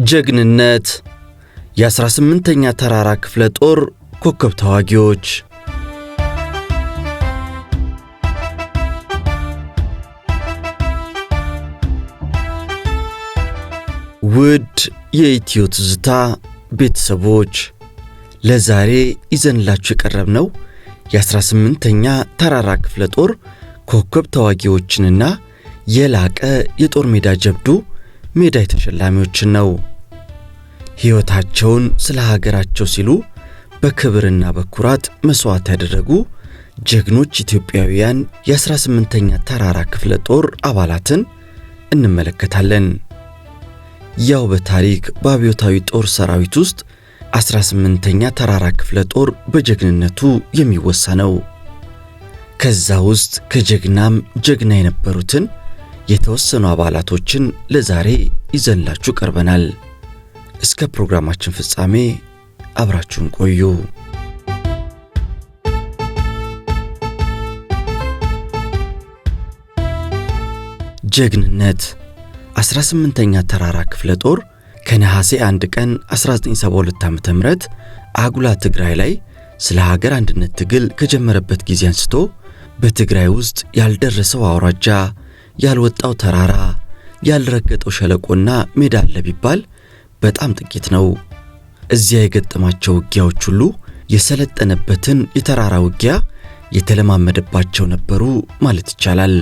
ጀግንነት የ18ኛ ተራራ ክፍለ ጦር ኮከብ ተዋጊዎች ውድ የኢትዮ ትዝታ ቤተሰቦች ለዛሬ ይዘንላችሁ የቀረብነው የ18ኛ ተራራ ክፍለ ጦር ኮከብ ተዋጊዎችንና የላቀ የጦር ሜዳ ጀብዱ ሜዳይ ተሸላሚዎችን ነው። ሕይወታቸውን ስለ ሀገራቸው ሲሉ በክብርና በኩራት መስዋዕት ያደረጉ ጀግኖች ኢትዮጵያውያን የ18ኛ ተራራ ክፍለ ጦር አባላትን እንመለከታለን። ያው በታሪክ በአብዮታዊ ጦር ሰራዊት ውስጥ 18ኛ ተራራ ክፍለ ጦር በጀግንነቱ የሚወሳ ነው። ከዛ ውስጥ ከጀግናም ጀግና የነበሩትን የተወሰኑ አባላቶችን ለዛሬ ይዘንላችሁ ቀርበናል። እስከ ፕሮግራማችን ፍጻሜ አብራችሁን ቆዩ። ጀግንነት 18ኛ ተራራ ክፍለ ጦር ከነሐሴ 1 ቀን 1972 ዓ.ም አጉላ ትግራይ ላይ ስለ ሀገር አንድነት ትግል ከጀመረበት ጊዜ አንስቶ በትግራይ ውስጥ ያልደረሰው አውራጃ፣ ያልወጣው ተራራ፣ ያልረገጠው ሸለቆና ሜዳ አለ ቢባል በጣም ጥቂት ነው። እዚያ የገጠማቸው ውጊያዎች ሁሉ የሰለጠነበትን የተራራ ውጊያ የተለማመደባቸው ነበሩ ማለት ይቻላል።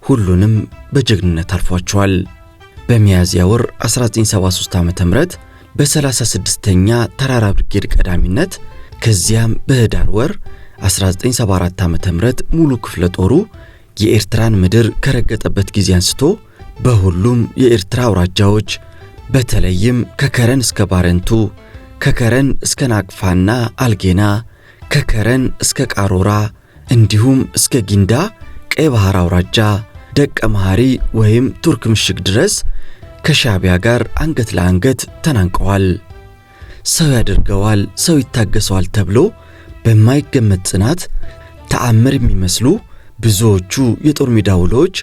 ሁሉንም በጀግንነት አልፏቸዋል። በሚያዝያ ወር 1973 ዓ.ም በ36ኛ ተራራ ብርጌድ ቀዳሚነት፣ ከዚያም በህዳር ወር 1974 ዓ.ም ሙሉ ክፍለ ጦሩ የኤርትራን ምድር ከረገጠበት ጊዜ አንስቶ በሁሉም የኤርትራ አውራጃዎች በተለይም ከከረን እስከ ባረንቱ፣ ከከረን እስከ ናቅፋና አልጌና፣ ከከረን እስከ ቃሮራ እንዲሁም እስከ ጊንዳ ቀይ ባህር አውራጃ ደቀ መሐሪ ወይም ቱርክ ምሽግ ድረስ ከሻቢያ ጋር አንገት ለአንገት ተናንቀዋል። ሰው ያደርገዋል፣ ሰው ይታገሰዋል ተብሎ በማይገመት ጽናት ተአምር የሚመስሉ ብዙዎቹ የጦር ሜዳ ውሎች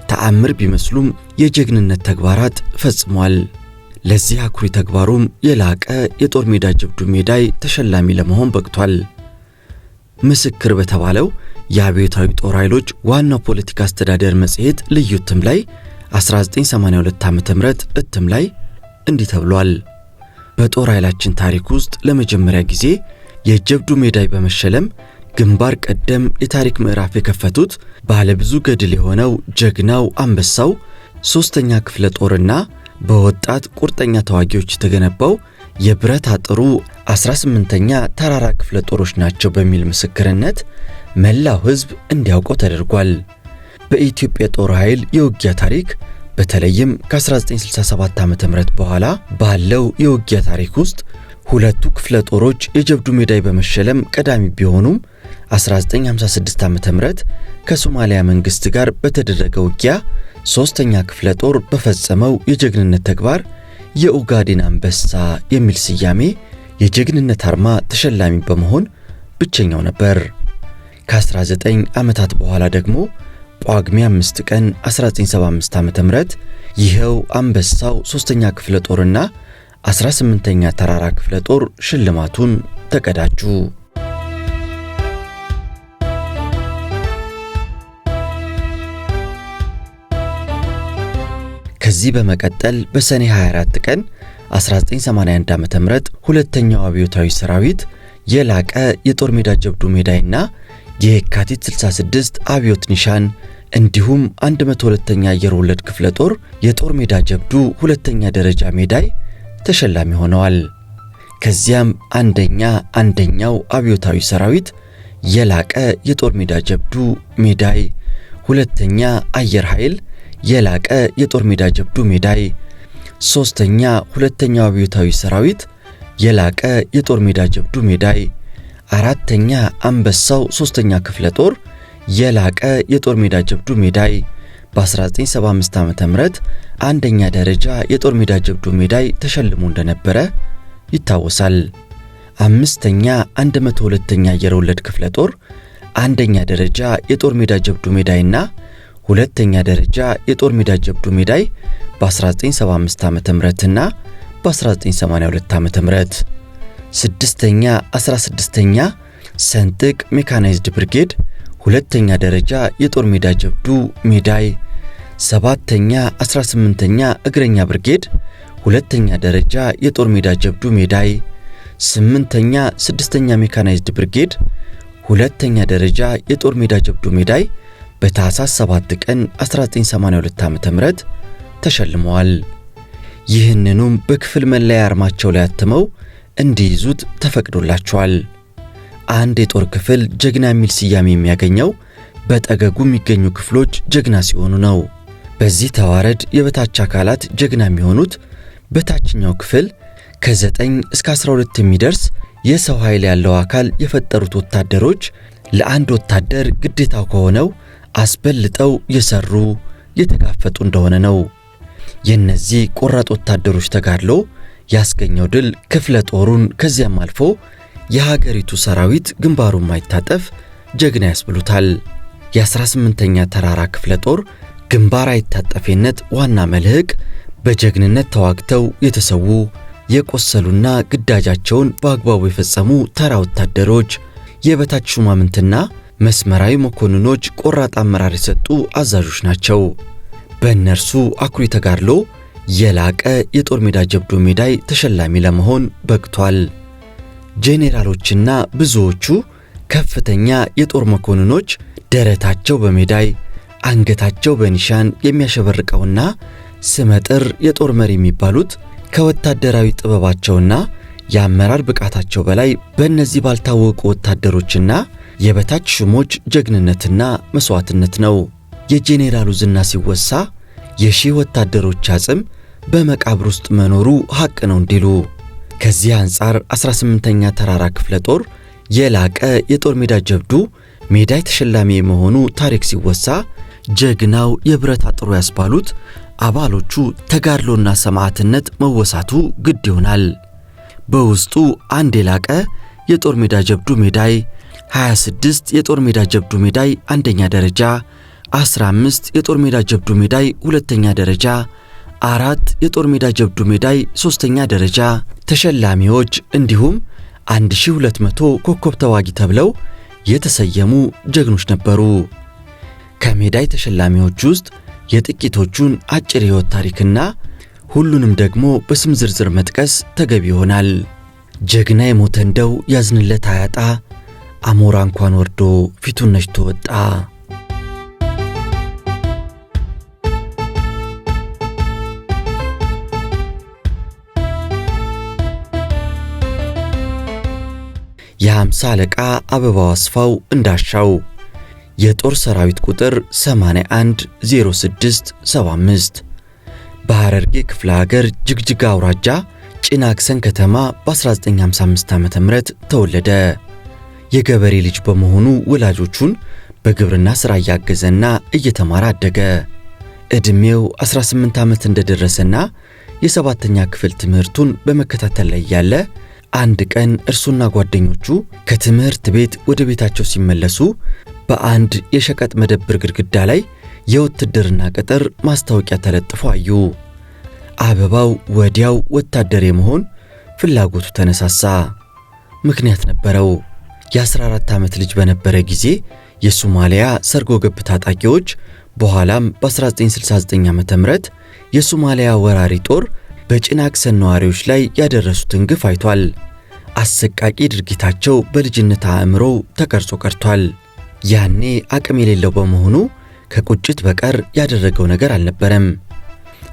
ተአምር ቢመስሉም የጀግንነት ተግባራት ፈጽሟል። ለዚህ አኩሪ ተግባሩም የላቀ የጦር ሜዳ ጀብዱ ሜዳይ ተሸላሚ ለመሆን በቅቷል። ምስክር በተባለው የአብዮታዊ ጦር ኃይሎች ዋናው ፖለቲካ አስተዳደር መጽሔት ልዩ እትም ላይ 1982 ዓ.ም እትም ላይ እንዲህ ተብሏል። በጦር ኃይላችን ታሪክ ውስጥ ለመጀመሪያ ጊዜ የጀብዱ ሜዳይ በመሸለም ግንባር ቀደም የታሪክ ምዕራፍ የከፈቱት ባለብዙ ገድል የሆነው ጀግናው አንበሳው 3ኛ ክፍለ ጦርና በወጣት ቁርጠኛ ተዋጊዎች የተገነባው የብረት አጥሩ 18ኛ ተራራ ክፍለ ጦሮች ናቸው በሚል ምስክርነት መላው ሕዝብ እንዲያውቀው ተደርጓል። በኢትዮጵያ ጦር ኃይል የውጊያ ታሪክ በተለይም ከ1967 ዓ.ም በኋላ ባለው የውጊያ ታሪክ ውስጥ ሁለቱ ክፍለ ጦሮች የጀብዱ ሜዳይ በመሸለም ቀዳሚ ቢሆኑም 1956 ዓ.ም ከሶማሊያ መንግስት ጋር በተደረገ ውጊያ 3ኛ ክፍለ ጦር በፈጸመው የጀግንነት ተግባር የኡጋዴን አንበሳ የሚል ስያሜ የጀግንነት አርማ ተሸላሚ በመሆን ብቸኛው ነበር። ከ19 ዓመታት በኋላ ደግሞ ጳጉሜ 5 ቀን 1975 ዓ.ም ይሄው አንበሳው 3ኛ ክፍለ ጦርና 18ኛ ተራራ ክፍለ ጦር ሽልማቱን ተቀዳጁ። ከዚህ በመቀጠል በሰኔ 24 ቀን 1981 ዓ.ም ሁለተኛው አብዮታዊ ሰራዊት የላቀ የጦር ሜዳ ጀብዱ ሜዳይና የካቲት 66 አብዮት ኒሻን እንዲሁም 102ኛ አየር ወለድ ክፍለ ጦር የጦር ሜዳ ጀብዱ ሁለተኛ ደረጃ ሜዳይ ተሸላሚ ሆነዋል። ከዚያም አንደኛው አብዮታዊ ሰራዊት የላቀ የጦር ሜዳ ጀብዱ ሜዳይ፣ ሁለተኛ አየር ኃይል የላቀ የጦር ሜዳ ጀብዱ ሜዳይ፣ ሶስተኛ ሁለተኛው አብዮታዊ ሰራዊት የላቀ የጦር ሜዳ ጀብዱ ሜዳይ፣ አራተኛ አንበሳው 3ኛ ክፍለ ጦር የላቀ የጦር ሜዳ ጀብዱ ሜዳይ በ1975 ዓመተ ምህረት አንደኛ ደረጃ የጦር ሜዳ ጀብዱ ሜዳይ ተሸልሞ እንደነበረ ይታወሳል። አምስተኛ 102ኛ አየር ወለድ ክፍለ ጦር አንደኛ ደረጃ የጦር ሜዳ ጀብዱ ሜዳይና ሁለተኛ ደረጃ የጦር ሜዳ ጀብዱ ሜዳይ በ1975 ዓመተ ምህረትና በ1982 ዓመተ ምህረት። ስድስተኛ 16ኛ ሰንጥቅ ሜካናይዝድ ብርጌድ ሁለተኛ ደረጃ የጦር ሜዳ ጀብዱ ሜዳይ፣ ሰባተኛ 18ኛ እግረኛ ብርጌድ ሁለተኛ ደረጃ የጦር ሜዳ ጀብዱ ሜዳይ፣ ስምንተኛ 6ኛ ሜካናይዝድ ብርጌድ ሁለተኛ ደረጃ የጦር ሜዳ ጀብዱ ሜዳይ በታህሳስ 7 ቀን 1982 ዓ.ም ተሸልመዋል። ይህንኑም በክፍል መለያ አርማቸው ላይ አትመው እንዲይዙት ተፈቅዶላቸዋል። አንድ የጦር ክፍል ጀግና የሚል ስያሜ የሚያገኘው በጠገጉ የሚገኙ ክፍሎች ጀግና ሲሆኑ ነው። በዚህ ተዋረድ የበታች አካላት ጀግና የሚሆኑት በታችኛው ክፍል ከ9 እስከ 12 የሚደርስ የሰው ኃይል ያለው አካል የፈጠሩት ወታደሮች ለአንድ ወታደር ግዴታው ከሆነው አስበልጠው የሰሩ የተጋፈጡ እንደሆነ ነው። የነዚህ ቆራጥ ወታደሮች ተጋድሎ ያስገኘው ድል ክፍለ ጦሩን ከዚያም አልፎ የሀገሪቱ ሰራዊት ግንባሩን ማይታጠፍ ጀግና ያስብሉታል። የ18ኛ ተራራ ክፍለ ጦር ግንባር አይታጠፌነት ዋና መልህቅ በጀግንነት ተዋግተው የተሰዉ የቆሰሉና ግዳጃቸውን በአግባቡ የፈጸሙ ተራ ወታደሮች፣ የበታች ሹማምንትና መስመራዊ መኮንኖች ቆራጥ አመራር የሰጡ አዛዦች ናቸው። በእነርሱ አኩሪ ተጋድሎ የላቀ የጦር ሜዳ ጀብዱ ሜዳይ ተሸላሚ ለመሆን በቅቷል። ጄኔራሎችና ብዙዎቹ ከፍተኛ የጦር መኮንኖች ደረታቸው በሜዳይ አንገታቸው በኒሻን የሚያሸበርቀውና ስመጥር የጦር መሪ የሚባሉት ከወታደራዊ ጥበባቸውና የአመራር ብቃታቸው በላይ በእነዚህ ባልታወቁ ወታደሮችና የበታች ሹሞች ጀግንነትና መስዋዕትነት ነው። የጄኔራሉ ዝና ሲወሳ የሺህ ወታደሮች አጽም በመቃብር ውስጥ መኖሩ ሐቅ ነው እንዲሉ ከዚህ አንጻር 18ኛ ተራራ ክፍለ ጦር የላቀ የጦር ሜዳ ጀብዱ ሜዳይ ተሸላሚ መሆኑ ታሪክ ሲወሳ ጀግናው የብረት አጥሩ ያስባሉት አባሎቹ ተጋድሎና ሰማዕትነት መወሳቱ ግድ ይሆናል። በውስጡ አንድ የላቀ የጦር ሜዳ ጀብዱ ሜዳይ፣ 26 የጦር ሜዳ ጀብዱ ሜዳይ አንደኛ ደረጃ፣ 15 የጦር ሜዳ ጀብዱ ሜዳይ ሁለተኛ ደረጃ፣ 4 የጦር ሜዳ ጀብዱ ሜዳይ ሶስተኛ ደረጃ ተሸላሚዎች እንዲሁም 1200 ኮከብ ተዋጊ ተብለው የተሰየሙ ጀግኖች ነበሩ። ከሜዳይ ተሸላሚዎች ውስጥ የጥቂቶቹን አጭር ሕይወት ታሪክና ሁሉንም ደግሞ በስም ዝርዝር መጥቀስ ተገቢ ይሆናል። ጀግና የሞተ እንደው ያዝንለት አያጣ፣ አሞራ እንኳን ወርዶ ፊቱን ነጭቶ ወጣ። የ50 አለቃ አበባው አስፋው እንዳሻው የጦር ሰራዊት ቁጥር 810675 በሐረርጌ ክፍለ ሀገር ጅግጅጋ አውራጃ ጭናክሰን ከተማ በ1955 ዓ.ም ተወለደ። የገበሬ ልጅ በመሆኑ ወላጆቹን በግብርና ሥራ እያገዘና እየተማረ አደገ። ዕድሜው 18 ዓመት እንደደረሰና የ7ኛ ክፍል ትምህርቱን በመከታተል ላይ ያለ አንድ ቀን እርሱና ጓደኞቹ ከትምህርት ቤት ወደ ቤታቸው ሲመለሱ በአንድ የሸቀጥ መደብር ግድግዳ ላይ የውትድርና ቅጥር ማስታወቂያ ተለጥፎ አዩ። አበባው ወዲያው ወታደር የመሆን ፍላጎቱ ተነሳሳ። ምክንያት ነበረው። የ14 ዓመት ልጅ በነበረ ጊዜ የሶማሊያ ሰርጎ ገብ ታጣቂዎች በኋላም በ1969 ዓ.ም የሶማሊያ ወራሪ ጦር በጭናክሰን ነዋሪዎች ላይ ያደረሱትን ግፍ አይቷል። አሰቃቂ ድርጊታቸው በልጅነት አእምሮ ተቀርጾ ቀርቷል። ያኔ አቅም የሌለው በመሆኑ ከቁጭት በቀር ያደረገው ነገር አልነበረም።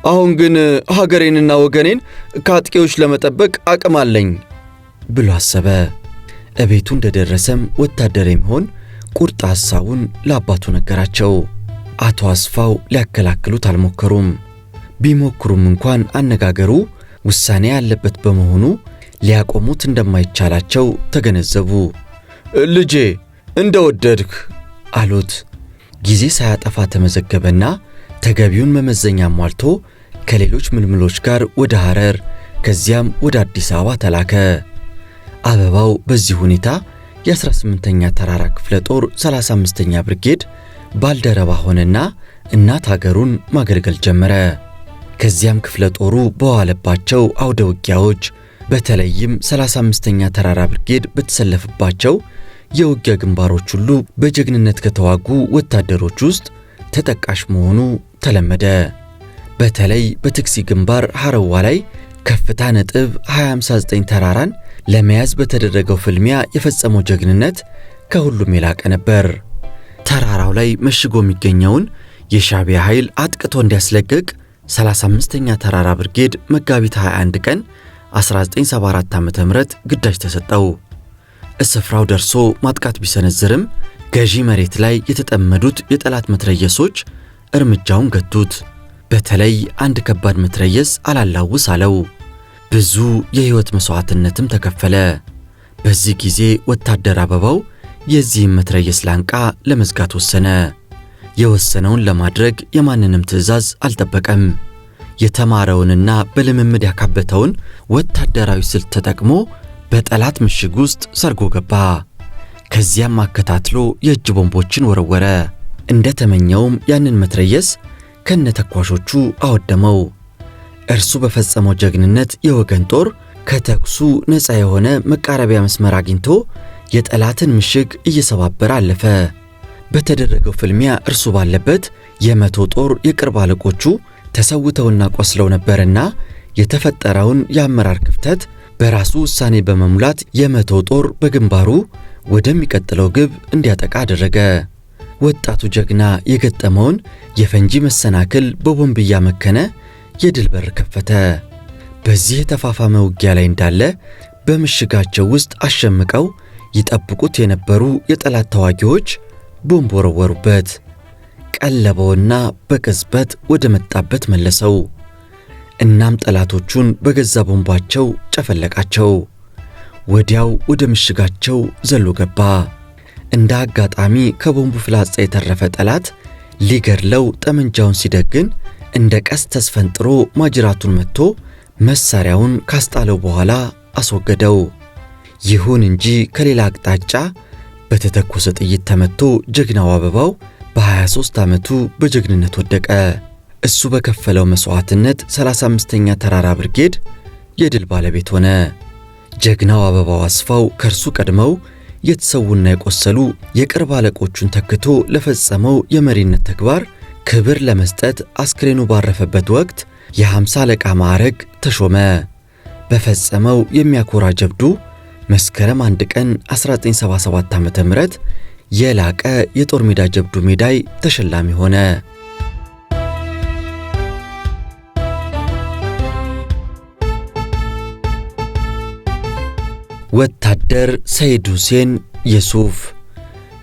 አሁን ግን ሀገሬንና ወገኔን ከአጥቂዎች ለመጠበቅ አቅም አለኝ ብሎ አሰበ። እቤቱ እንደደረሰም ወታደር የሚሆን ቁርጥ ሐሳቡን ለአባቱ ነገራቸው። አቶ አስፋው ሊያከላክሉት አልሞከሩም። ቢሞክሩም እንኳን አነጋገሩ ውሳኔ ያለበት በመሆኑ ሊያቆሙት እንደማይቻላቸው ተገነዘቡ። ልጄ እንደወደድክ አሉት። ጊዜ ሳያጠፋ ተመዘገበና ተገቢውን መመዘኛ ሟልቶ ከሌሎች ምልምሎች ጋር ወደ ሐረር ከዚያም ወደ አዲስ አበባ ተላከ። አበባው በዚህ ሁኔታ የ18ኛ ተራራ ክፍለ ጦር 35ኛ ብርጌድ ባልደረባ ሆነና እናት ሀገሩን ማገልገል ጀመረ። ከዚያም ክፍለ ጦሩ በዋለባቸው አውደ ውጊያዎች በተለይም 35ኛ ተራራ ብርጌድ በተሰለፈባቸው የውጊያ ግንባሮች ሁሉ በጀግንነት ከተዋጉ ወታደሮች ውስጥ ተጠቃሽ መሆኑ ተለመደ። በተለይ በትክሲ ግንባር ሐረዋ ላይ ከፍታ ነጥብ 259 ተራራን ለመያዝ በተደረገው ፍልሚያ የፈጸመው ጀግንነት ከሁሉም የላቀ ነበር። ተራራው ላይ መሽጎ የሚገኘውን የሻዕቢያ ኃይል አጥቅቶ እንዲያስለቅቅ 35ኛ ተራራ ብርጌድ መጋቢት 21 ቀን 1974 ዓ.ም ግዳጅ ተሰጠው። እስፍራው ደርሶ ማጥቃት ቢሰነዝርም ገዢ መሬት ላይ የተጠመዱት የጠላት መትረየሶች እርምጃውን ገቱት። በተለይ አንድ ከባድ መትረየስ አላላውስ አለው። ብዙ የሕይወት መስዋዕትነትም ተከፈለ። በዚህ ጊዜ ወታደር አበባው የዚህም መትረየስ ላንቃ ለመዝጋት ወሰነ። የወሰነውን ለማድረግ የማንንም ትዕዛዝ አልጠበቀም። የተማረውንና በልምምድ ያካበተውን ወታደራዊ ስልት ተጠቅሞ በጠላት ምሽግ ውስጥ ሰርጎ ገባ። ከዚያም አከታትሎ የእጅ ቦምቦችን ወረወረ። እንደተመኘውም ያንን መትረየስ ከነተኳሾቹ አወደመው። እርሱ በፈጸመው ጀግንነት የወገን ጦር ከተኩሱ ነፃ የሆነ መቃረቢያ መስመር አግኝቶ የጠላትን ምሽግ እየሰባበረ አለፈ። በተደረገው ፍልሚያ እርሱ ባለበት የመቶ ጦር የቅርብ አለቆቹ ተሰውተውና ቆስለው ነበርና የተፈጠረውን የአመራር ክፍተት በራሱ ውሳኔ በመሙላት የመቶ ጦር በግንባሩ ወደሚቀጥለው ግብ እንዲያጠቃ አደረገ። ወጣቱ ጀግና የገጠመውን የፈንጂ መሰናክል በቦምብ እያመከነ የድል በር ከፈተ። በዚህ የተፋፋመ ውጊያ ላይ እንዳለ በምሽጋቸው ውስጥ አሸምቀው ይጠብቁት የነበሩ የጠላት ተዋጊዎች ቦምብ ወረወሩበት። ቀለበውና በቅጽበት ወደ መጣበት መለሰው። እናም ጠላቶቹን በገዛ ቦምባቸው ጨፈለቃቸው። ወዲያው ወደ ምሽጋቸው ዘሎ ገባ። እንደ አጋጣሚ ከቦምቡ ፍላጻ የተረፈ ጠላት ሊገድለው ጠመንጃውን ሲደግን እንደ ቀስት ተስፈንጥሮ ማጅራቱን መትቶ መሳሪያውን ካስጣለው በኋላ አስወገደው። ይሁን እንጂ ከሌላ አቅጣጫ በተተኮሰ ጥይት ተመቶ ጀግናው አበባው በ23 ዓመቱ በጀግንነት ወደቀ። እሱ በከፈለው መስዋዕትነት 35ኛ ተራራ ብርጌድ የድል ባለቤት ሆነ። ጀግናው አበባው አስፋው ከርሱ ቀድመው የተሰውና የቆሰሉ የቅርብ አለቆቹን ተክቶ ለፈጸመው የመሪነት ተግባር ክብር ለመስጠት አስክሬኑ ባረፈበት ወቅት የ50 አለቃ ማዕረግ ተሾመ። በፈጸመው የሚያኮራ ጀብዱ መስከረም 1 ቀን 1977 ዓ.ም የላቀ የጦር ሜዳ ጀብዱ ሜዳይ ተሸላሚ ሆነ። ወታደር ሰይድ ሁሴን የሱፍ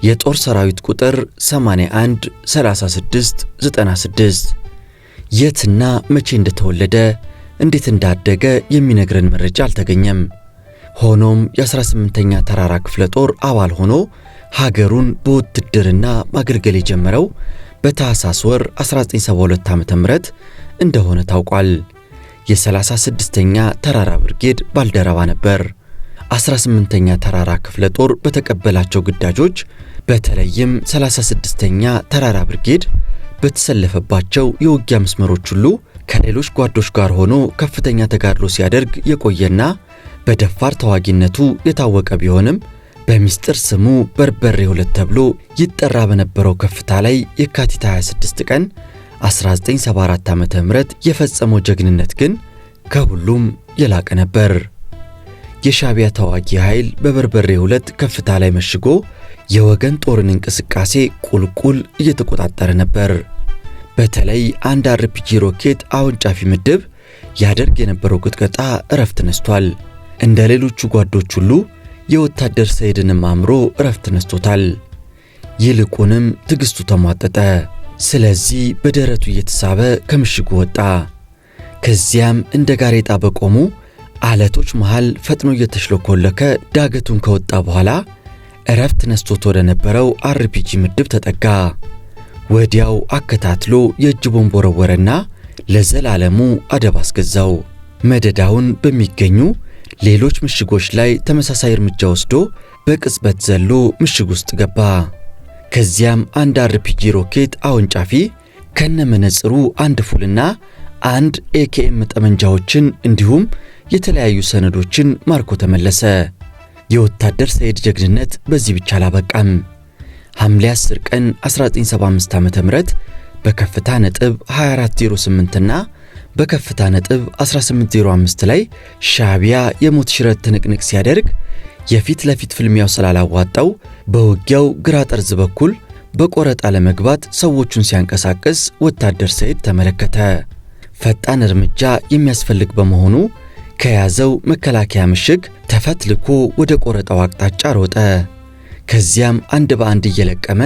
የጦር ሰራዊት ቁጥር 81 36 96 የትና መቼ እንደተወለደ እንዴት እንዳደገ የሚነግረን መረጃ አልተገኘም። ሆኖም የ18ኛ ተራራ ክፍለ ጦር አባል ሆኖ ሀገሩን በውትድርና ማገልገል የጀመረው በታህሳስ ወር 1972 ዓ.ም እንደሆነ ታውቋል። የ36ኛ ተራራ ብርጌድ ባልደረባ ነበር። 18ኛ ተራራ ክፍለ ጦር በተቀበላቸው ግዳጆች በተለይም 36ኛ ተራራ ብርጌድ በተሰለፈባቸው የውጊያ መስመሮች ሁሉ ከሌሎች ጓዶች ጋር ሆኖ ከፍተኛ ተጋድሎ ሲያደርግ የቆየና በደፋር ተዋጊነቱ የታወቀ ቢሆንም በሚስጥር ስሙ በርበሬ 2 ተብሎ ይጠራ በነበረው ከፍታ ላይ የካቲት 26 ቀን 1974 ዓ.ም የፈጸመው ጀግንነት ግን ከሁሉም የላቀ ነበር። የሻዕቢያ ተዋጊ ኃይል በበርበሬ 2 ከፍታ ላይ መሽጎ የወገን ጦርን እንቅስቃሴ ቁልቁል እየተቆጣጠረ ነበር። በተለይ አንድ አርፒጂ ሮኬት አወንጫፊ ምድብ ያደርግ የነበረው ቅጥቀጣ እረፍት ነስቷል። እንደ ሌሎቹ ጓዶች ሁሉ የወታደር ሰይድንም አምሮ እረፍት ነስቶታል። ይልቁንም ትግስቱ ተሟጠጠ። ስለዚህ በደረቱ እየተሳበ ከምሽጉ ወጣ። ከዚያም እንደ ጋሬጣ በቆሙ አለቶች መሃል ፈጥኖ እየተሽለኮለከ ዳገቱን ከወጣ በኋላ እረፍት ነስቶት ወደ ነበረው አርፒጂ ምድብ ተጠጋ። ወዲያው አከታትሎ የእጅ ቦምብ ወረወረና ለዘላለሙ አደብ አስገዛው። መደዳውን በሚገኙ ሌሎች ምሽጎች ላይ ተመሳሳይ እርምጃ ወስዶ በቅጽበት ዘሎ ምሽግ ውስጥ ገባ። ከዚያም አንድ አርፒጂ ሮኬት አወንጫፊ ከነመነጽሩ አንድ ፉልና አንድ ኤኬኤም ጠመንጃዎችን እንዲሁም የተለያዩ ሰነዶችን ማርኮ ተመለሰ። የወታደር ሰይድ ጀግንነት በዚህ ብቻ አላበቃም። ሐምሌ 10 ቀን 1975 ዓ.ም በከፍታ ነጥብ 2408 እና በከፍታ ነጥብ 1805 ላይ ሻዕቢያ የሞት ሽረት ትንቅንቅ ሲያደርግ የፊት ለፊት ፍልሚያው ስላላዋጣው በውጊያው ግራ ጠርዝ በኩል በቆረጣ ለመግባት ሰዎቹን ሲያንቀሳቅስ ወታደር ሰይድ ተመለከተ። ፈጣን እርምጃ የሚያስፈልግ በመሆኑ ከያዘው መከላከያ ምሽግ ተፈትልኮ ወደ ቆረጣው አቅጣጫ ሮጠ። ከዚያም አንድ በአንድ እየለቀመ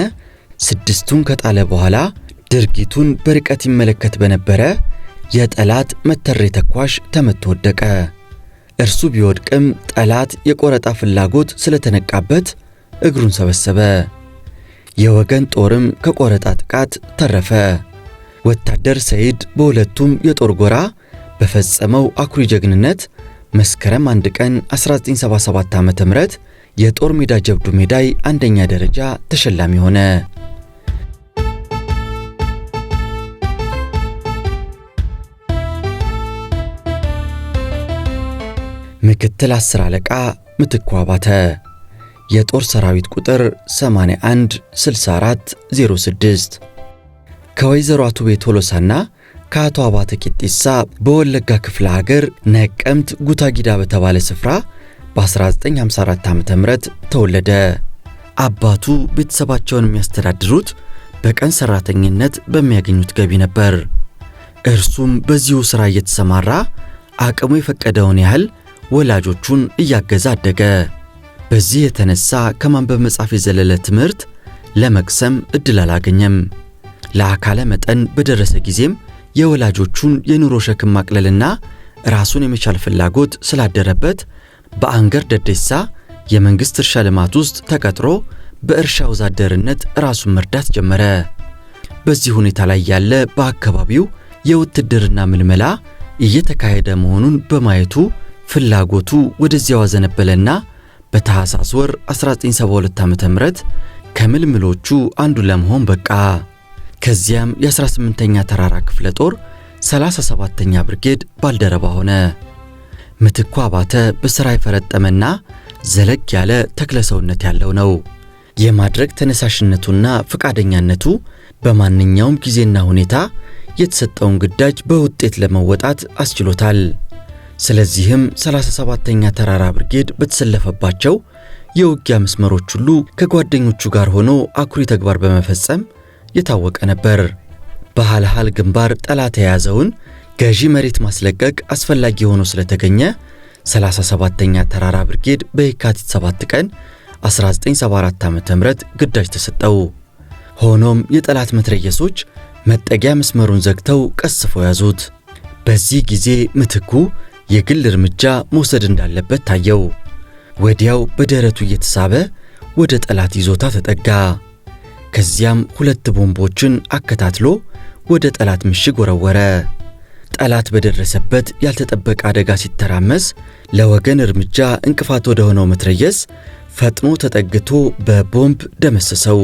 ስድስቱን ከጣለ በኋላ ድርጊቱን በርቀት ይመለከት በነበረ የጠላት መተሬ ተኳሽ ተመቶ ወደቀ። እርሱ ቢወድቅም ጠላት የቆረጣ ፍላጎት ስለተነቃበት እግሩን ሰበሰበ። የወገን ጦርም ከቆረጣ ጥቃት ተረፈ። ወታደር ሰይድ በሁለቱም የጦር ጎራ በፈጸመው አኩሪ ጀግንነት መስከረም 1 ቀን 1977 ዓ.ም የጦር ሜዳ ጀብዱ ሜዳይ አንደኛ ደረጃ ተሸላሚ ሆነ። ምክትል 10 አለቃ ምትኩ አባተ የጦር ሰራዊት ቁጥር 816406 ከወይዘሮ አቱቤ ቶሎሳና ከአቶ አባተ ቂጤሳ በወለጋ ክፍለ ሀገር ነቀምት ጉታጊዳ በተባለ ስፍራ በ1954 ዓ.ም ተወለደ። አባቱ ቤተሰባቸውን የሚያስተዳድሩት በቀን ሰራተኝነት በሚያገኙት ገቢ ነበር። እርሱም በዚሁ ሥራ እየተሰማራ አቅሙ የፈቀደውን ያህል ወላጆቹን እያገዘ አደገ። በዚህ የተነሳ ከማንበብ መጻፍ የዘለለ ትምህርት ለመቅሰም እድል አላገኘም። ለአካለ መጠን በደረሰ ጊዜም የወላጆቹን የኑሮ ሸክም ማቅለልና ራሱን የመቻል ፍላጎት ስላደረበት በአንገር ደደሳ የመንግስት እርሻ ልማት ውስጥ ተቀጥሮ በእርሻ ወዛደርነት ራሱን መርዳት ጀመረ። በዚህ ሁኔታ ላይ ያለ በአካባቢው የውትድርና ምልመላ እየተካሄደ መሆኑን በማየቱ ፍላጎቱ ወደዚያው አዘነበለና በታህሳስ ወር 1972 ዓ.ም ከምልምሎቹ አንዱ ለመሆን በቃ። ከዚያም የ18ኛ ተራራ ክፍለ ጦር 37ኛ ብርጌድ ባልደረባ ሆነ። ምትኩ አባተ በሥራ የፈረጠመና ዘለግ ያለ ተክለሰውነት ያለው ነው። የማድረግ ተነሳሽነቱና ፈቃደኛነቱ በማንኛውም ጊዜና ሁኔታ የተሰጠውን ግዳጅ በውጤት ለመወጣት አስችሎታል። ስለዚህም 37ኛ ተራራ ብርጌድ በተሰለፈባቸው የውጊያ መስመሮች ሁሉ ከጓደኞቹ ጋር ሆኖ አኩሪ ተግባር በመፈጸም የታወቀ ነበር። በሃልሃል ግንባር ጠላት የያዘውን ገዢ መሬት ማስለቀቅ አስፈላጊ ሆኖ ስለተገኘ 37ኛ ተራራ ብርጌድ በየካቲት 7 ቀን 1974 ዓ.ም ግዳጅ ተሰጠው። ሆኖም የጠላት መትረየሶች መጠጊያ መስመሩን ዘግተው ቀስፈው ያዙት። በዚህ ጊዜ ምትኩ የግል እርምጃ መውሰድ እንዳለበት ታየው። ወዲያው በደረቱ እየተሳበ ወደ ጠላት ይዞታ ተጠጋ። ከዚያም 2 ቦምቦችን አከታትሎ ወደ ጠላት ምሽግ ወረወረ። ጠላት በደረሰበት ያልተጠበቀ አደጋ ሲተራመስ ለወገን እርምጃ እንቅፋት ወደ ሆነው መትረየስ ፈጥኖ ተጠግቶ በቦምብ ደመሰሰው።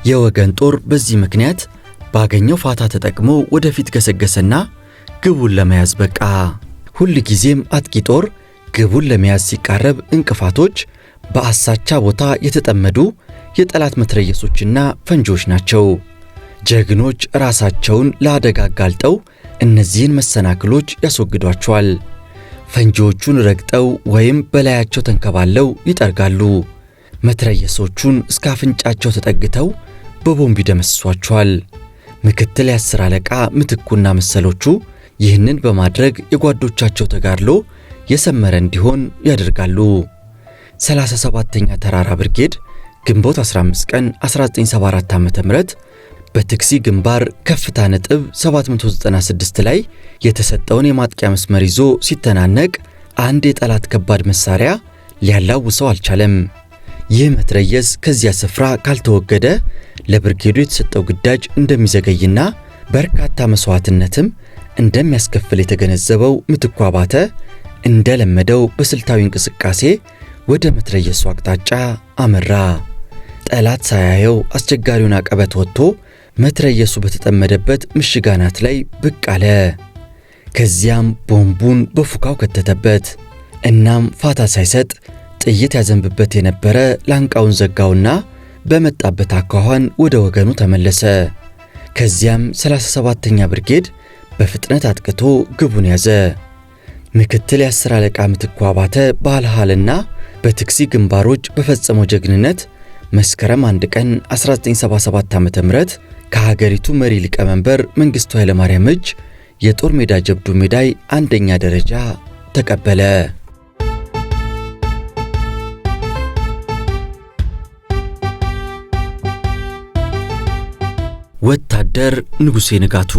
የወገን ጦር በዚህ ምክንያት ባገኘው ፋታ ተጠቅሞ ወደፊት ገሰገሰና ግቡን ለመያዝ በቃ። ሁል ጊዜም አጥቂ ጦር ግቡን ለመያዝ ሲቃረብ እንቅፋቶች በአሳቻ ቦታ የተጠመዱ የጠላት መትረየሶችና ፈንጂዎች ናቸው። ጀግኖች ራሳቸውን ለአደጋ አጋልጠው እነዚህን መሰናክሎች ያስወግዷቸዋል። ፈንጂዎቹን ረግጠው ወይም በላያቸው ተንከባለው ይጠርጋሉ። መትረየሶቹን እስከ አፍንጫቸው ተጠግተው በቦምብ ይደመስሷቸዋል። ምክትል 10 አለቃ ምትኩና መሰሎቹ ይህንን በማድረግ የጓዶቻቸው ተጋድሎ የሰመረ እንዲሆን ያደርጋሉ። 37ኛ ተራራ ብርጌድ ግንቦት 15 ቀን 1974 ዓ.ም በትክሲ ግንባር ከፍታ ነጥብ 796 ላይ የተሰጠውን የማጥቂያ መስመር ይዞ ሲተናነቅ አንድ የጠላት ከባድ መሳሪያ ሊያላውሰው አልቻለም። ይህ መትረየስ ከዚያ ስፍራ ካልተወገደ ለብርጌዱ የተሰጠው ግዳጅ እንደሚዘገይና በርካታ መስዋዕትነትም እንደሚያስከፍል የተገነዘበው ምትኩ አባተ እንደለመደው በስልታዊ እንቅስቃሴ ወደ መትረየሱ አቅጣጫ አመራ። ጠላት ሳያየው አስቸጋሪውን አቀበት ወጥቶ መትረየሱ በተጠመደበት ምሽግ አናት ላይ ብቅ አለ። ከዚያም ቦምቡን በፉካው ከተተበት። እናም ፋታ ሳይሰጥ ጥይት ያዘንብበት የነበረ ላንቃውን ዘጋውና በመጣበት አኳኋን ወደ ወገኑ ተመለሰ። ከዚያም 37ኛ ብርጌድ በፍጥነት አጥቅቶ ግቡን ያዘ። ምክትል የ10 አለቃ ምትኩ አባተ በአልሃልና በትክሲ ግንባሮች በፈጸመው ጀግንነት መስከረም 1 ቀን 1977 ዓ.ም ከሀገሪቱ መሪ ሊቀመንበር መንግስቱ ኃይለማርያም እጅ የጦር ሜዳ ጀብዱ ሜዳይ አንደኛ ደረጃ ተቀበለ። ወታደር ንጉሴ ንጋቱ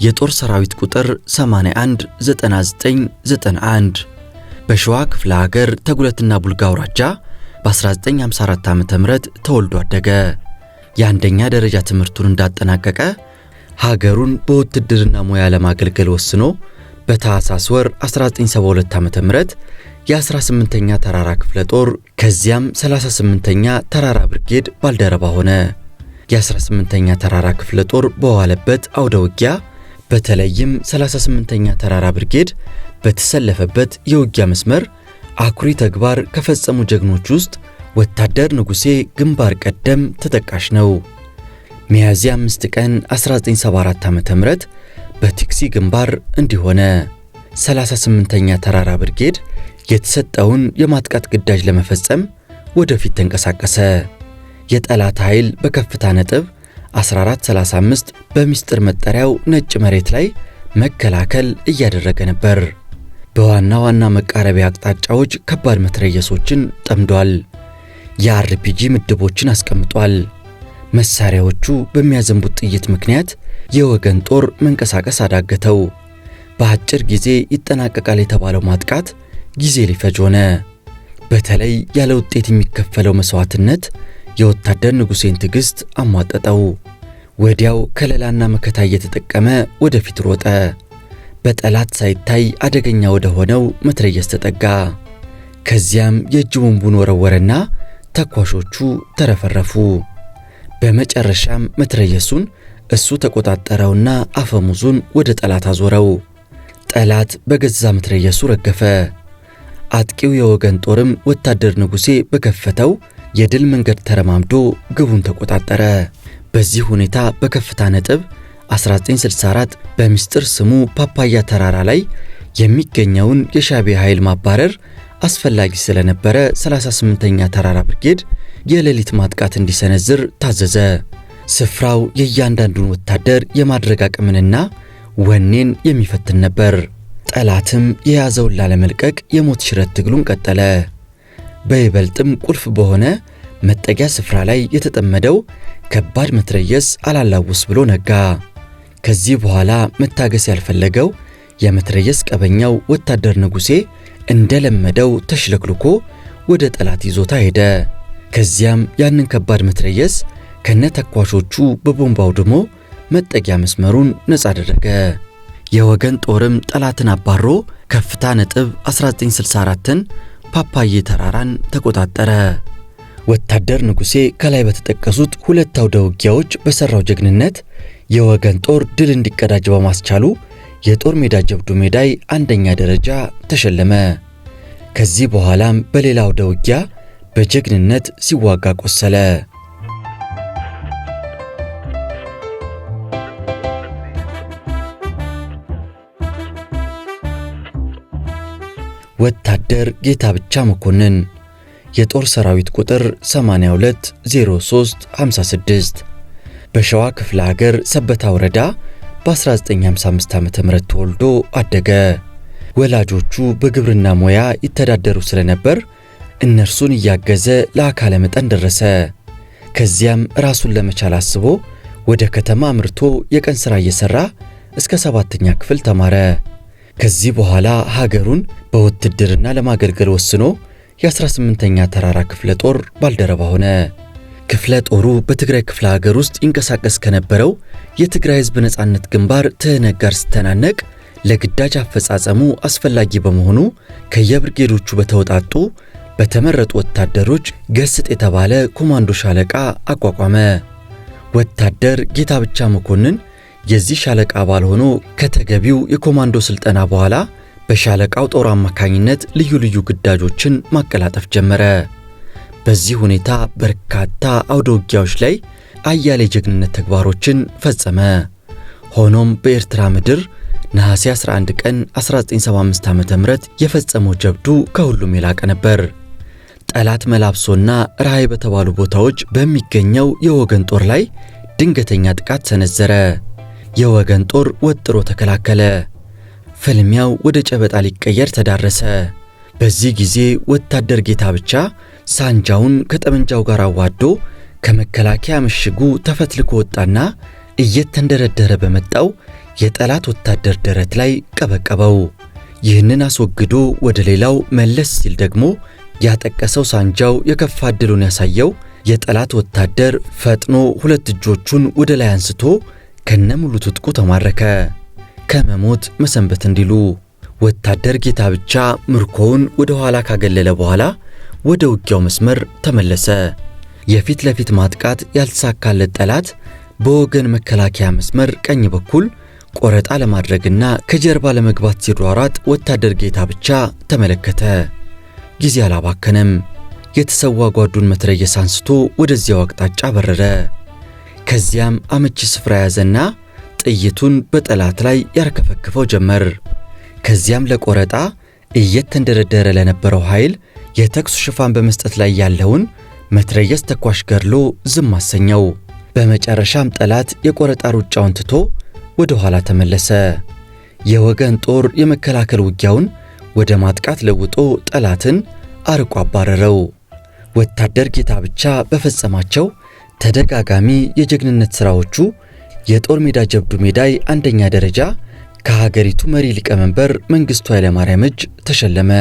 የጦር ሰራዊት ቁጥር 819991 በሸዋ ክፍለ ሀገር ተጉለትና ቡልጋ አውራጃ በ1954 ዓ.ም ተወልዶ አደገ። የአንደኛ ደረጃ ትምህርቱን እንዳጠናቀቀ ሀገሩን በውትድርና ሙያ ለማገልገል ወስኖ በታህሳስ ወር 1972 ዓ.ም የ18ኛ ተራራ ክፍለ ጦር ከዚያም 38ኛ ተራራ ብርጌድ ባልደረባ ሆነ። የ18ኛ ተራራ ክፍለ ጦር በዋለበት አውደ ውጊያ በተለይም 38ኛ ተራራ ብርጌድ በተሰለፈበት የውጊያ መስመር አኩሪ ተግባር ከፈጸሙ ጀግኖች ውስጥ ወታደር ንጉሴ ግንባር ቀደም ተጠቃሽ ነው። ሚያዝያ 5 ቀን 1974 ዓ.ም በትክሲ ግንባር እንዲሆነ 38ኛ ተራራ ብርጌድ የተሰጠውን የማጥቃት ግዳጅ ለመፈጸም ወደፊት ተንቀሳቀሰ። የጠላት ኃይል በከፍታ ነጥብ 1435 በሚስጥር መጠሪያው ነጭ መሬት ላይ መከላከል እያደረገ ነበር። በዋና ዋና መቃረቢያ አቅጣጫዎች ከባድ መትረየሶችን ጠምዷል። የአርፒጂ ምድቦችን አስቀምጧል። መሳሪያዎቹ በሚያዘንቡት ጥይት ምክንያት የወገን ጦር መንቀሳቀስ አዳገተው። በአጭር ጊዜ ይጠናቀቃል የተባለው ማጥቃት ጊዜ ሊፈጅ ሆነ። በተለይ ያለ ውጤት የሚከፈለው መስዋዕትነት የወታደር ንጉሴን ትዕግስት አሟጠጠው። ወዲያው ከለላና መከታ እየተጠቀመ ወደፊት ሮጠ። በጠላት ሳይታይ አደገኛ ወደ ሆነው መትረየስ ተጠጋ። ከዚያም የእጅ ቦምቡን ወረወረና ተኳሾቹ ተረፈረፉ። በመጨረሻም መትረየሱን እሱ ተቆጣጠረውና አፈሙዙን ወደ ጠላት አዞረው። ጠላት በገዛ መትረየሱ ረገፈ። አጥቂው የወገን ጦርም ወታደር ንጉሴ በከፈተው የድል መንገድ ተረማምዶ ግቡን ተቆጣጠረ። በዚህ ሁኔታ በከፍታ ነጥብ 1964 በሚስጥር ስሙ ፓፓያ ተራራ ላይ የሚገኘውን የሻዕቢያ ኃይል ማባረር አስፈላጊ ስለነበረ 38ኛ ተራራ ብርጌድ የሌሊት ማጥቃት እንዲሰነዝር ታዘዘ። ስፍራው የእያንዳንዱን ወታደር የማድረግ አቅምንና ወኔን የሚፈትን ነበር። ጠላትም የያዘውን ላለመልቀቅ የሞት ሽረት ትግሉን ቀጠለ። በይበልጥም ቁልፍ በሆነ መጠጊያ ስፍራ ላይ የተጠመደው ከባድ መትረየስ አላላውስ ብሎ ነጋ። ከዚህ በኋላ መታገስ ያልፈለገው የመትረየስ ቀበኛው ወታደር ንጉሴ እንደለመደው ተሽለክልኮ ወደ ጠላት ይዞታ ሄደ። ከዚያም ያንን ከባድ መትረየስ ከነተኳሾቹ በቦምብ አውድሞ መጠጊያ መስመሩን ነፃ አደረገ። የወገን ጦርም ጠላትን አባሮ ከፍታ ነጥብ 1964ን ፓፓዬ ተራራን ተቆጣጠረ። ወታደር ንጉሴ ከላይ በተጠቀሱት ሁለት አውደ ውጊያዎች በሰራው ጀግንነት የወገን ጦር ድል እንዲቀዳጅ በማስቻሉ የጦር ሜዳ ጀብዱ ሜዳይ አንደኛ ደረጃ ተሸለመ። ከዚህ በኋላም በሌላ አውደ ውጊያ በጀግንነት ሲዋጋ ቆሰለ። ወታደር ጌታ ብቻ መኮንን የጦር ሰራዊት ቁጥር 820356 በሸዋ ክፍለ ሀገር ሰበታ ወረዳ በ1955 ዓ.ም ተወልዶ አደገ። ወላጆቹ በግብርና ሙያ ይተዳደሩ ስለነበር እነርሱን እያገዘ ለአካለ መጠን ደረሰ። ከዚያም ራሱን ለመቻል አስቦ ወደ ከተማ አምርቶ የቀን ሥራ እየሠራ እስከ 7ኛ ክፍል ተማረ። ከዚህ በኋላ ሀገሩን በውትድርና ለማገልገል ወስኖ የ18ኛ ተራራ ክፍለ ጦር ባልደረባ ሆነ። ክፍለ ጦሩ በትግራይ ክፍለ ሀገር ውስጥ ይንቀሳቀስ ከነበረው የትግራይ ሕዝብ ነጻነት ግንባር ትህነግ ጋር ሲተናነቅ ለግዳጅ አፈጻጸሙ አስፈላጊ በመሆኑ ከየብርጌዶቹ በተወጣጡ በተመረጡ ወታደሮች ገስጥ የተባለ ኮማንዶ ሻለቃ አቋቋመ። ወታደር ጌታብቻ መኮንን የዚህ ሻለቃ አባል ሆኖ ከተገቢው የኮማንዶ ስልጠና በኋላ በሻለቃው ጦር አማካኝነት ልዩ ልዩ ግዳጆችን ማቀላጠፍ ጀመረ። በዚህ ሁኔታ በርካታ አውደ ውጊያዎች ላይ አያሌ ጀግንነት ተግባሮችን ፈጸመ። ሆኖም በኤርትራ ምድር ነሐሴ 11 ቀን 1975 ዓ.ም የፈጸመው ጀብዱ ከሁሉም የላቀ ነበር። ጠላት መላብሶና ራሃይ በተባሉ ቦታዎች በሚገኘው የወገን ጦር ላይ ድንገተኛ ጥቃት ሰነዘረ። የወገን ጦር ወጥሮ ተከላከለ። ፍልሚያው ወደ ጨበጣ ሊቀየር ተዳረሰ። በዚህ ጊዜ ወታደር ጌታብቻ ሳንጃውን ከጠመንጃው ጋር አዋዶ ከመከላከያ ምሽጉ ተፈትልኮ ወጣና እየተንደረደረ በመጣው የጠላት ወታደር ደረት ላይ ቀበቀበው። ይህንን አስወግዶ ወደ ሌላው መለስ ሲል ደግሞ ያጠቀሰው ሳንጃው የከፋ ዕድሉን ያሳየው የጠላት ወታደር ፈጥኖ ሁለት እጆቹን ወደ ላይ አንስቶ ከነሙሉ ትጥቁ ተማረከ። ከመሞት መሰንበት እንዲሉ ወታደር ጌታብቻ ምርኮውን ወደ ኋላ ካገለለ በኋላ ወደ ውጊያው መስመር ተመለሰ። የፊት ለፊት ማጥቃት ያልተሳካለት ጠላት በወገን መከላከያ መስመር ቀኝ በኩል ቆረጣ ለማድረግና ከጀርባ ለመግባት ሲሯሯጥ ወታደር ጌታብቻ ተመለከተ። ጊዜ አላባከነም። የተሰዋ ጓዱን መትረየስ አንስቶ ወደዚያው አቅጣጫ በረረ። ከዚያም አመቺ ስፍራ ያዘና ጥይቱን በጠላት ላይ ያርከፈክፈው ጀመር። ከዚያም ለቆረጣ እየተንደረደረ ለነበረው ኃይል የተኩስ ሽፋን በመስጠት ላይ ያለውን መትረየስ ተኳሽ ገድሎ ዝም አሰኘው። በመጨረሻም ጠላት የቆረጣ ሩጫውን ትቶ ወደ ኋላ ተመለሰ። የወገን ጦር የመከላከል ውጊያውን ወደ ማጥቃት ለውጦ ጠላትን አርቆ አባረረው። ወታደር ጌታብቻ በፈጸማቸው ተደጋጋሚ የጀግንነት ሥራዎቹ የጦር ሜዳ ጀብዱ ሜዳይ አንደኛ ደረጃ ከሀገሪቱ መሪ ሊቀመንበር መንግስቱ ኃይለማርያም እጅ ተሸለመ።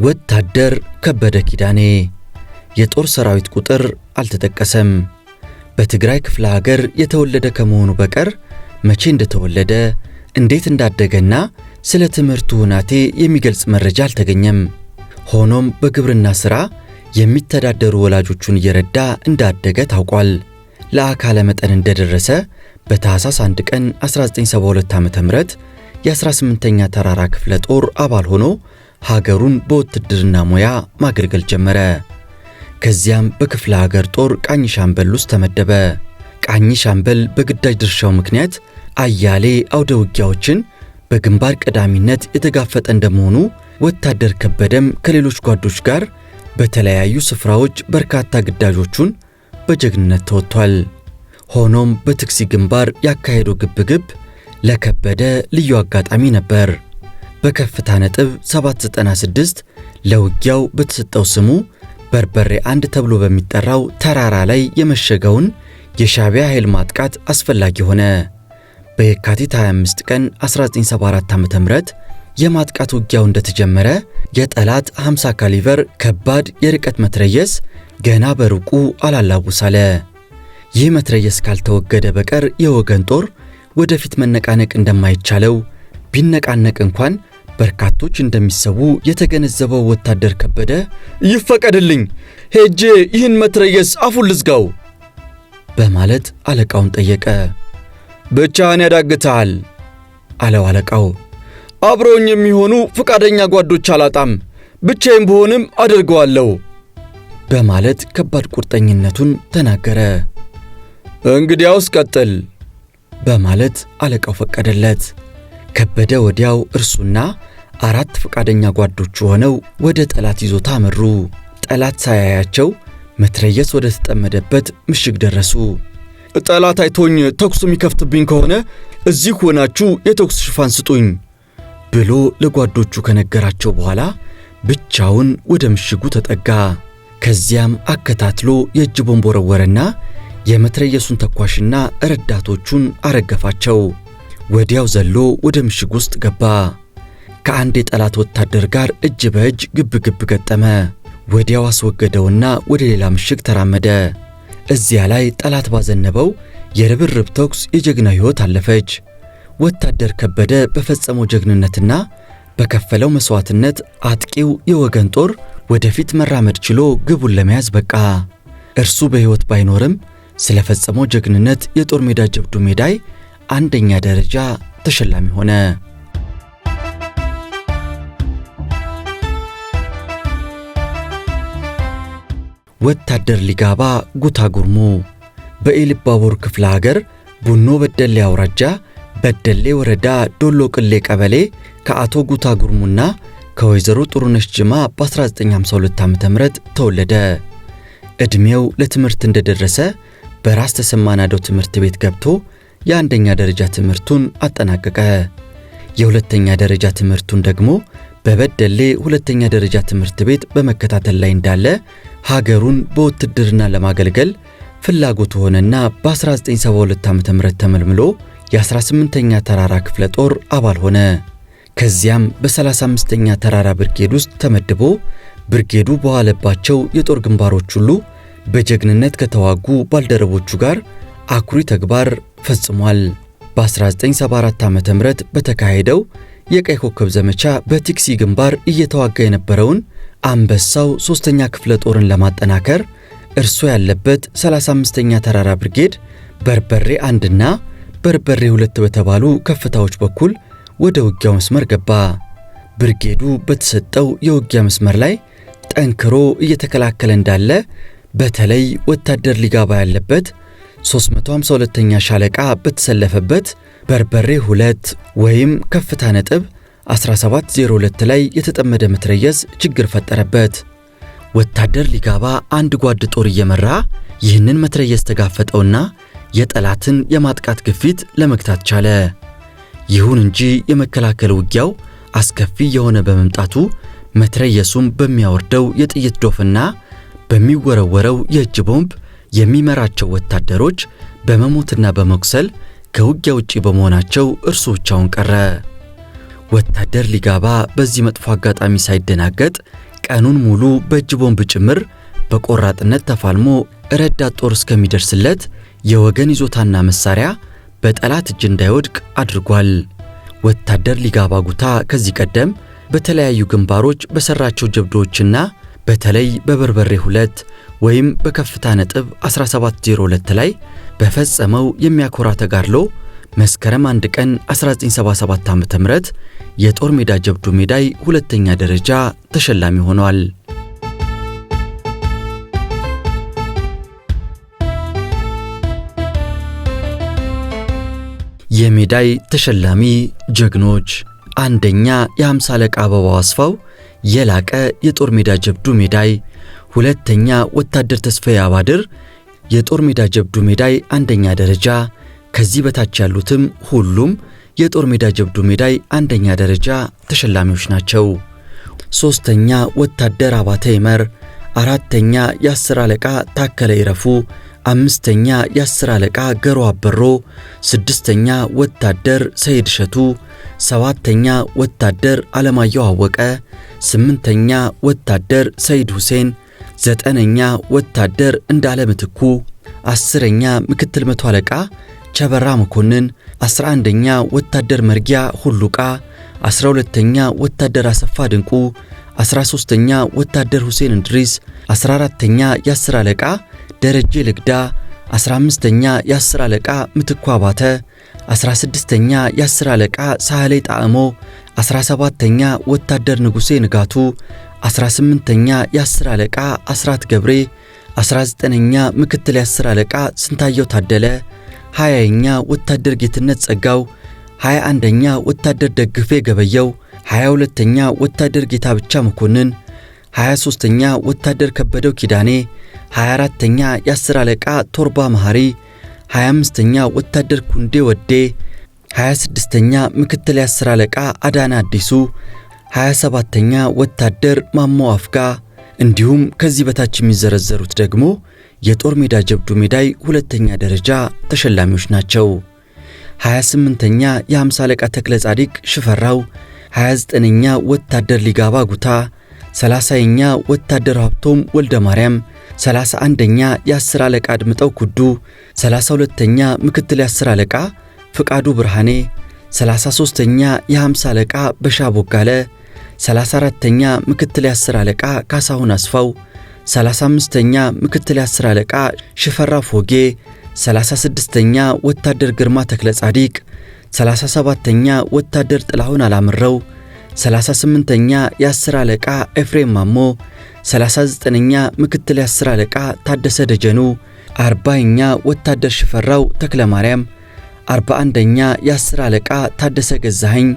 ወታደር ከበደ ኪዳኔ የጦር ሰራዊት ቁጥር አልተጠቀሰም። በትግራይ ክፍለ ሀገር የተወለደ ከመሆኑ በቀር መቼ እንደተወለደ እንዴት እንዳደገና ስለ ትምህርቱ ሁናቴ የሚገልጽ መረጃ አልተገኘም። ሆኖም በግብርና ሥራ የሚተዳደሩ ወላጆቹን እየረዳ እንዳደገ ታውቋል። ለአካለ መጠን እንደደረሰ በታህሳስ 1 ቀን 1972 ዓ.ም የ18ኛ ተራራ ክፍለ ጦር አባል ሆኖ ሀገሩን በውትድርና ሙያ ማገልገል ጀመረ። ከዚያም በክፍለ ሀገር ጦር ቃኝ ሻምበል ውስጥ ተመደበ። ቃኝ ሻምበል በግዳጅ ድርሻው ምክንያት አያሌ አውደ ውጊያዎችን በግንባር ቀዳሚነት የተጋፈጠ እንደመሆኑ ወታደር ከበደም ከሌሎች ጓዶች ጋር በተለያዩ ስፍራዎች በርካታ ግዳጆቹን በጀግንነት ተወጥቷል። ሆኖም በትክሲ ግንባር ያካሄደው ግብግብ ለከበደ ልዩ አጋጣሚ ነበር። በከፍታ ነጥብ 796 ለውጊያው በተሰጠው ስሙ በርበሬ 1 ተብሎ በሚጠራው ተራራ ላይ የመሸገውን የሻዕቢያ ኃይል ማጥቃት አስፈላጊ ሆነ። በየካቲት 25 ቀን 1974 ዓ.ም የማጥቃት ውጊያው እንደተጀመረ የጠላት 50 ካሊበር ከባድ የርቀት መትረየስ ገና በሩቁ አላላውሳለ። ይህ መትረየስ ካልተወገደ በቀር የወገን ጦር ወደፊት መነቃነቅ እንደማይቻለው ቢነቃነቅ እንኳን በርካቶች እንደሚሰዉ የተገነዘበው ወታደር ከበደ ይፈቀድልኝ ሄጄ ይህን መትረየስ አፉን ልዝጋው በማለት አለቃውን ጠየቀ። ብቻህን ያዳግታል አለው አለቃው። አብረውኝ የሚሆኑ ፈቃደኛ ጓዶች አላጣም፣ ብቻዬን ብሆንም አደርገዋለሁ በማለት ከባድ ቁርጠኝነቱን ተናገረ። እንግዲያውስ ቀጥል በማለት አለቃው ፈቀደለት። ከበደ ወዲያው እርሱና 4 ፈቃደኛ ጓዶቹ ሆነው ወደ ጠላት ይዞታ አመሩ። ጠላት ሳያያቸው መትረየስ ወደ ተጠመደበት ምሽግ ደረሱ። ጠላት አይቶኝ ተኩስ የሚከፍትብኝ ከሆነ እዚህ ሆናችሁ የተኩስ ሽፋን ስጡኝ ብሎ ለጓዶቹ ከነገራቸው በኋላ ብቻውን ወደ ምሽጉ ተጠጋ። ከዚያም አከታትሎ የእጅ ቦምብ ወረወረና የመትረየሱን ተኳሽና ረዳቶቹን አረገፋቸው። ወዲያው ዘሎ ወደ ምሽግ ውስጥ ገባ። ከአንድ የጠላት ወታደር ጋር እጅ በእጅ ግብ ገጠመ። ወዲያው አስወገደውና ወደ ሌላ ምሽግ ተራመደ። እዚያ ላይ ጠላት ባዘነበው የርብርብ ተኩስ የጀግናው ሕይወት አለፈች። ወታደር ከበደ በፈጸመው ጀግንነትና በከፈለው መስዋዕትነት አጥቂው የወገን ጦር ወደፊት መራመድ ችሎ ግቡን ለመያዝ በቃ። እርሱ በሕይወት ባይኖርም ስለፈጸመው ጀግንነት የጦር ሜዳ ጀብዱ ሜዳይ አንደኛ ደረጃ ተሸላሚ ሆነ። ወታደር ሊጋባ ጉታ ጉርሙ በኢሉባቦር ክፍለ ሀገር ቡኖ በደሌ አውራጃ በደሌ ወረዳ ዶሎ ቅሌ ቀበሌ ከአቶ ጉታ ጉርሙና ከወይዘሮ ጥሩነሽ ጅማ በ1952 ዓ.ም ተወለደ። እድሜው ለትምህርት እንደደረሰ በራስ ተሰማናዶ ትምህርት ቤት ገብቶ የአንደኛ ደረጃ ትምህርቱን አጠናቀቀ። የሁለተኛ ደረጃ ትምህርቱን ደግሞ በበደሌ ሁለተኛ ደረጃ ትምህርት ቤት በመከታተል ላይ እንዳለ ሀገሩን በውትድርና ለማገልገል ፍላጎቱ ሆነና በ1972 ዓ.ም ተመልምሎ የ18ኛ ተራራ ክፍለ ጦር አባል ሆነ። ከዚያም በ35ኛ ተራራ ብርጌድ ውስጥ ተመድቦ ብርጌዱ በዋለባቸው የጦር ግንባሮች ሁሉ በጀግንነት ከተዋጉ ባልደረቦቹ ጋር አኩሪ ተግባር ፈጽሟል። በ1974 ዓ.ም በተካሄደው የቀይ ኮከብ ዘመቻ በቲክሲ ግንባር እየተዋጋ የነበረውን አንበሳው 3ኛ ክፍለ ጦርን ለማጠናከር እርሱ ያለበት 35ኛ ተራራ ብርጌድ በርበሬ 1 እና በርበሬ 2 በተባሉ ከፍታዎች በኩል ወደ ውጊያው መስመር ገባ። ብርጌዱ በተሰጠው የውጊያ መስመር ላይ ጠንክሮ እየተከላከለ እንዳለ በተለይ ወታደር ሊጋባ ያለበት 352ኛ ሻለቃ በተሰለፈበት በርበሬ 2 ወይም ከፍታ ነጥብ 1702 ላይ የተጠመደ መትረየስ ችግር ፈጠረበት። ወታደር ሊጋባ አንድ ጓድ ጦር እየመራ ይህንን መትረየስ ተጋፈጠውና የጠላትን የማጥቃት ግፊት ለመግታት ቻለ። ይሁን እንጂ የመከላከል ውጊያው አስከፊ የሆነ በመምጣቱ መትረየሱም በሚያወርደው የጥይት ዶፍና በሚወረወረው የእጅ ቦምብ የሚመራቸው ወታደሮች በመሞትና በመቁሰል ከውጊያ ውጪ በመሆናቸው እርሱ ብቻውን ቀረ። ወታደር ሊጋባ በዚህ መጥፎ አጋጣሚ ሳይደናገጥ ቀኑን ሙሉ በእጅ ቦምብ ጭምር በቆራጥነት ተፋልሞ ረዳት ጦር እስከሚደርስለት የወገን ይዞታና መሳሪያ በጠላት እጅ እንዳይወድቅ አድርጓል። ወታደር ሊጋባ ጉታ ከዚህ ቀደም በተለያዩ ግንባሮች በሰራቸው ጀብዶችና በተለይ በበርበሬ 2 ወይም በከፍታ ነጥብ 1702 ላይ በፈጸመው የሚያኮራ ተጋድሎ መስከረም 1 ቀን 1977 ዓ.ም የጦር ሜዳ ጀብዱ ሜዳይ ሁለተኛ ደረጃ ተሸላሚ ሆኗል። የሜዳይ ተሸላሚ ጀግኖች አንደኛ የ50 አለቃ አበባው አስፋው የላቀ የጦር ሜዳ ጀብዱ ሜዳይ፣ ሁለተኛ ወታደር ተስፋዬ አባድር የጦር ሜዳ ጀብዱ ሜዳይ አንደኛ ደረጃ። ከዚህ በታች ያሉትም ሁሉም የጦር ሜዳ ጀብዱ ሜዳይ አንደኛ ደረጃ ተሸላሚዎች ናቸው። ሶስተኛ ወታደር አባተ ይመር፣ አራተኛ የ10 አለቃ ታከለ ይረፉ፣ አምስተኛ የ10 አለቃ ገሮ አበሮ፣ ስድስተኛ ወታደር ሰይድ ሸቱ፣ ሰባተኛ ወታደር አለማየሁ አወቀ፣ ስምንተኛ ወታደር ሰይድ ሁሴን፣ ዘጠነኛ ወታደር እንዳለ ምትኩ፣ 10ኛ ምክትል መቶ አለቃ ቸበራ መኮንን፣ 11ኛ ወታደር መርጊያ ሁሉቃ፣ 12ኛ ወታደር አሰፋ ድንቁ፣ 13ኛ ወታደር ሁሴን እንድሪስ፣ 14ኛ የ10 አለቃ ደረጀ ልግዳ፣ 15ኛ የ10 አለቃ ምትኩ አባተ፣ 16ኛ የ10 አለቃ ሳህሌ ጣዕሞ፣ 17ኛ ወታደር ንጉሴ ንጋቱ፣ 18ኛ የ10 አለቃ አስራት ገብሬ፣ 19ኛ ምክትል የ10 አለቃ ስንታየው ታደለ፣ 20ኛ ወታደር ጌትነት ጸጋው፣ 21ኛ ወታደር ደግፌ ገበየው፣ 22ኛ ወታደር ጌታ ብቻ መኮንን፣ 23ኛ ወታደር ከበደው ኪዳኔ፣ 24ኛ የ10 አለቃ ቶርባ መሐሪ፣ 25ኛ ወታደር ኩንዴ ወዴ፣ 26ኛ ምክትል የ10 አለቃ አዳና አዲሱ፣ 27ኛ ወታደር ማሞ አፍጋ እንዲሁም ከዚህ በታች የሚዘረዘሩት ደግሞ የጦር ሜዳ ጀብዱ ሜዳይ ሁለተኛ ደረጃ ተሸላሚዎች ናቸው። 28ኛ የ50 አለቃ ተክለ ጻዲቅ ሽፈራው፣ 29ኛ ወታደር ሊጋባ ጉታ፣ 30ኛ ወታደር ሀብቶም ወልደ ማርያም፣ 31ኛ የ10 አለቃ አድምጠው ኩዱ፣ 32ኛ ምክትል የ10 አለቃ ፍቃዱ ብርሃኔ፣ 33ኛ የ50 አለቃ በሻቦጋለ፣ 34ኛ ምክትል የ10 አለቃ ካሳሁን አስፋው፣ 35ኛ ምክትል የ10 አለቃ ሽፈራ ፎጌ፣ 36ኛ ወታደር ግርማ ተክለ ጻዲቅ፣ 37ኛ ወታደር ጥላሁን አላምረው፣ 38ኛ የ10 አለቃ ኤፍሬም ማሞ፣ 39ኛ ምክትል የ10 አለቃ ታደሰ ደጀኑ፣ 40ኛ ወታደር ሽፈራው ተክለ ማርያም፣ 41ኛ የ10 አለቃ ታደሰ ገዛኸኝ፣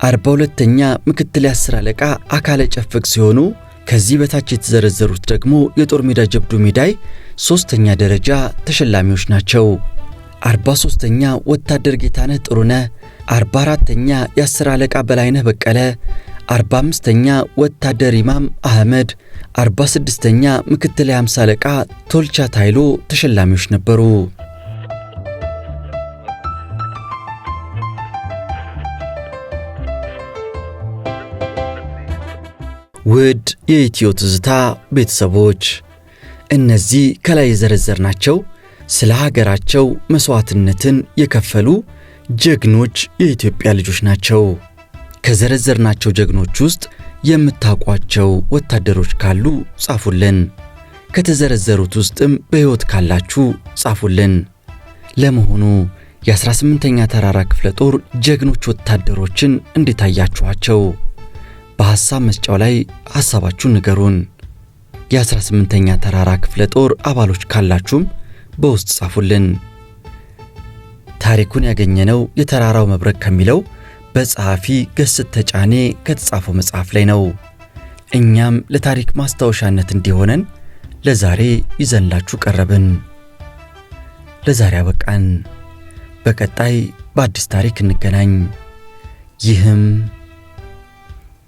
42ኛ ምክትል የ10 አለቃ አካለ ጨፍቅ ሲሆኑ ከዚህ በታች የተዘረዘሩት ደግሞ የጦር ሜዳ ጀብዱ ሜዳይ 3ኛ ደረጃ ተሸላሚዎች ናቸው። 43ኛ ወታደር ጌታነህ ጥሩነህ፣ 44ኛ የ10 አለቃ በላይነህ በቀለ፣ 45ኛ ወታደር ኢማም አህመድ፣ 46ኛ ምክትል የ50 አለቃ ቶልቻ ታይሎ ተሸላሚዎች ነበሩ። ውድ የኢትዮ ትዝታ ቤተሰቦች እነዚህ ከላይ የዘረዘርናቸው ስለ ሀገራቸው መስዋዕትነትን የከፈሉ ጀግኖች የኢትዮጵያ ልጆች ናቸው። ከዘረዘርናቸው ጀግኖች ውስጥ የምታውቋቸው ወታደሮች ካሉ ጻፉልን። ከተዘረዘሩት ውስጥም በሕይወት ካላችሁ ጻፉልን። ለመሆኑ የ18ኛ ተራራ ክፍለ ጦር ጀግኖች ወታደሮችን እንዴት አያችኋቸው? በሐሳብ መስጫው ላይ ሐሳባችሁን ንገሩን። የ18ኛ ተራራ ክፍለ ጦር አባሎች ካላችሁም በውስጥ ጻፉልን። ታሪኩን ያገኘነው የተራራው መብረቅ ከሚለው በጸሐፊ ገስት ተጫኔ ከተጻፈው መጽሐፍ ላይ ነው። እኛም ለታሪክ ማስታወሻነት እንዲሆነን ለዛሬ ይዘንላችሁ ቀረብን። ለዛሬ አበቃን። በቀጣይ በአዲስ ታሪክ እንገናኝ። ይህም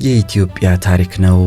የኢትዮጵያ ታሪክ ነው።